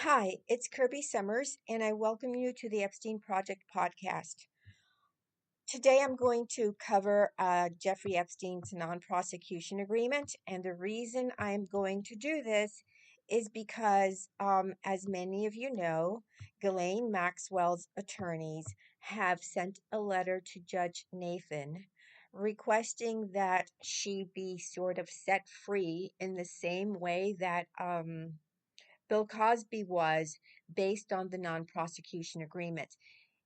Hi, it's Kirby Summers, and I welcome you to the Epstein Project podcast. Today I'm going to cover Jeffrey Epstein's non prosecution agreement, and the reason I'm going to do this is because, as many of you know, Ghislaine Maxwell's attorneys have sent a letter to Judge Nathan requesting that she be sort of set free in the same way that Bill Cosby was based on the non prosecution agreement.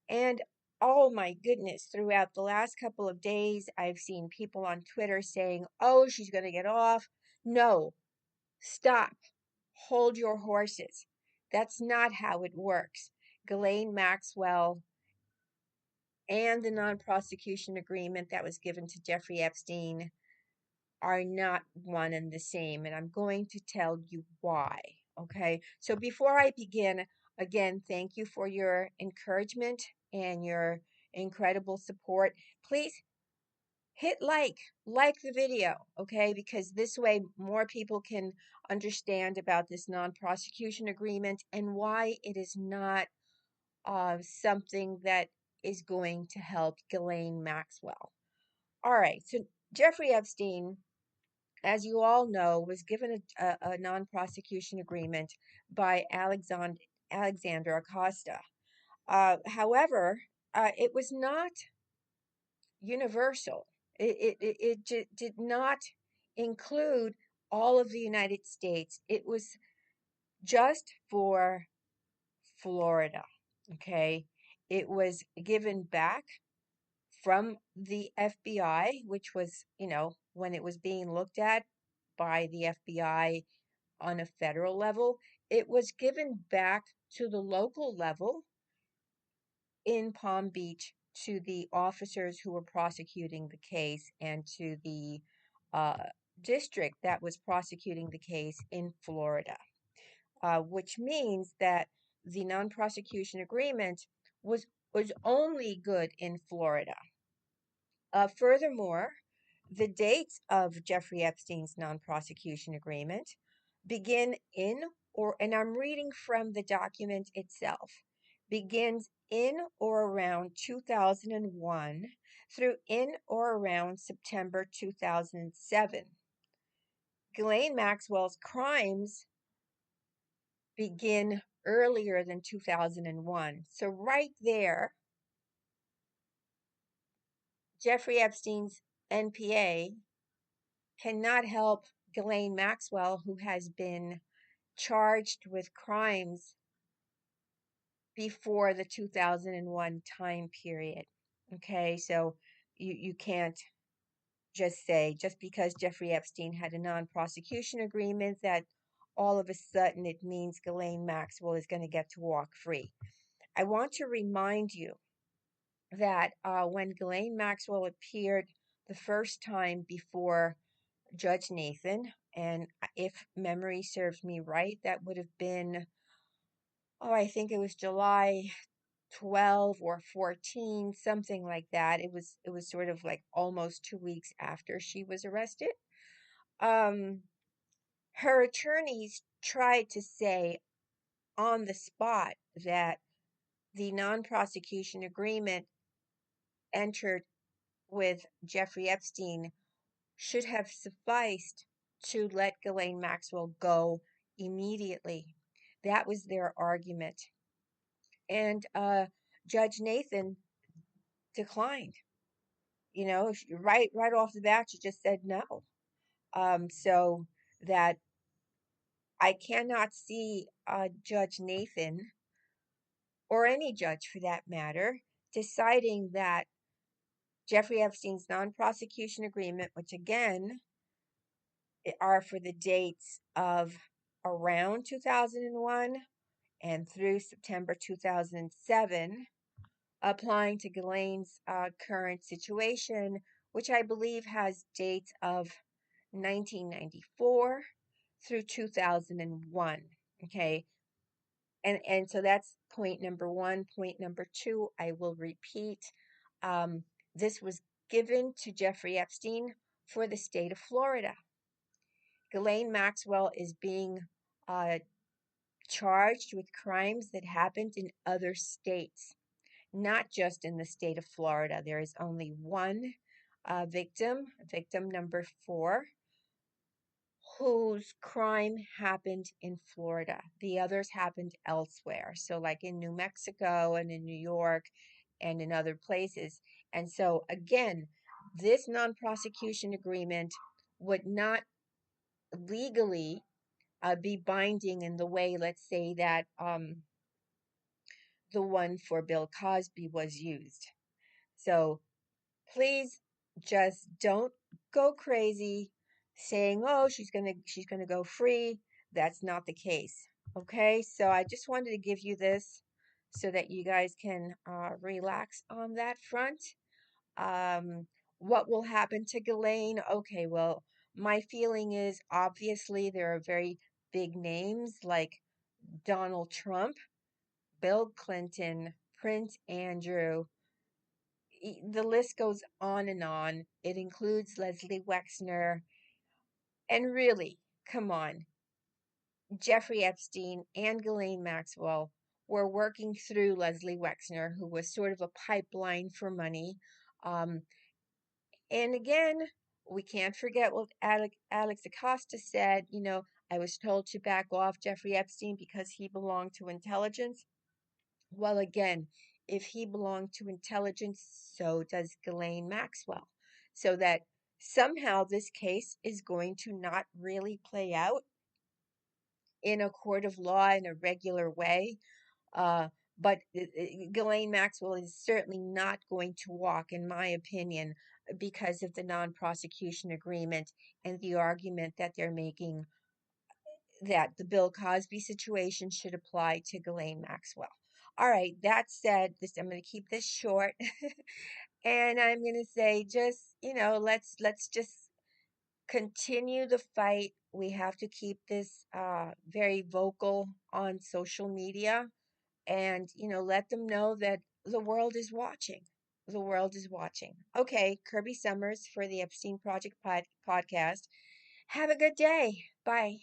And oh my goodness, throughout the last couple of days, I've seen people on Twitter saying, oh, she's going to get off. No, stop. Hold your horses. That's not how it works. Ghislaine Maxwell and the non prosecution agreement that was given to Jeffrey Epstein are not one and the same, and I'm going to tell you why. Okay, so before I begin, again, thank you for your encouragement and your incredible support. Please hit like the video, okay, because this way more people can understand about this non-prosecution agreement and why it is not something that is going to help Ghislaine Maxwell. All right, so Jeffrey Epstein, as you all know, was given a non-prosecution agreement by Alexander Acosta. However, it was not universal. It did not include all of the United States. It was just for Florida. Okay. It was given back from the FBI, which was, when it was being looked at by the FBI on a federal level, it was given back to the local level in Palm Beach to the officers who were prosecuting the case and to the uh, district that was prosecuting the case in Florida, which means that the non-prosecution agreement was was only good in Florida. Furthermore, the dates of Jeffrey Epstein's non-prosecution agreement begin in, or, and I'm reading from the document itself, begins in or around 2001 through in or around September 2007. Ghislaine Maxwell's crimes begin earlier than 2001. So right there, Jeffrey Epstein's NPA cannot help Ghislaine Maxwell, who has been charged with crimes before the 2001 time period. Okay, so you can't just say, just because Jeffrey Epstein had a non prosecution agreement, that all of a sudden it means Ghislaine Maxwell is going to get to walk free. I want to remind you that when Ghislaine Maxwell appeared the first time before Judge Nathan, and if memory serves me right, that would have been, oh, I think it was July 12 or 14, something like that. It was sort of like almost 2 weeks after she was arrested. Um, Her attorneys tried to say on the spot that the non-prosecution agreement entered with Jeffrey Epstein should have sufficed to let Ghislaine Maxwell go immediately. That was their argument. And Judge Nathan declined. Right off the bat, she just said no. So that I cannot see Judge Nathan, or any judge for that matter, deciding that Jeffrey Epstein's non-prosecution agreement, which again are for the dates of around 2001 and through September 2007, applying to Ghislaine's current situation, which I believe has dates of 1994 through 2001. Okay. And so that's point number one. Point number two, I will repeat. Um, this was given to Jeffrey Epstein for the state of Florida. Ghislaine Maxwell is being charged with crimes that happened in other states, not just in the state of Florida. There is only one victim number 4, whose crime happened in Florida. The others happened elsewhere. So, like in New Mexico and in New York and in other places. And so, again, this non prosecution agreement would not legally be binding in the way, let's say, that the one for Bill Cosby was used. So, please just don't go crazy saying, "Oh, she's going to go free." That's not the case. Okay? So I just wanted to give you this so that you guys can relax on that front. Um, what will happen to Ghislaine? Okay, well, my feeling is obviously there are very big names like Donald Trump, Bill Clinton, Prince Andrew. The list goes on and on. It includes Leslie Wexner. And really, come on, Jeffrey Epstein and Ghislaine Maxwell were working through Leslie Wexner, who was sort of a pipeline for money. Um, and again, we can't forget what Alex Acosta said. I was told to back off Jeffrey Epstein because he belonged to intelligence. Well, again, if he belonged to intelligence, so does Ghislaine Maxwell. So that somehow this case is going to not really play out in a court of law in a regular way. Uh, but Ghislaine Maxwell is certainly not going to walk, in my opinion, because of the non prosecution agreement and the argument that they're making that the Bill Cosby situation should apply to Ghislaine Maxwell. All right, that said, I'm going to keep this short, and I'm going to say just let's just continue the fight. We have to keep this very vocal on social media, and let them know that the world is watching. The world is watching. Okay, Kirby Summers for the Epstein Project podcast. Have a good day. Bye.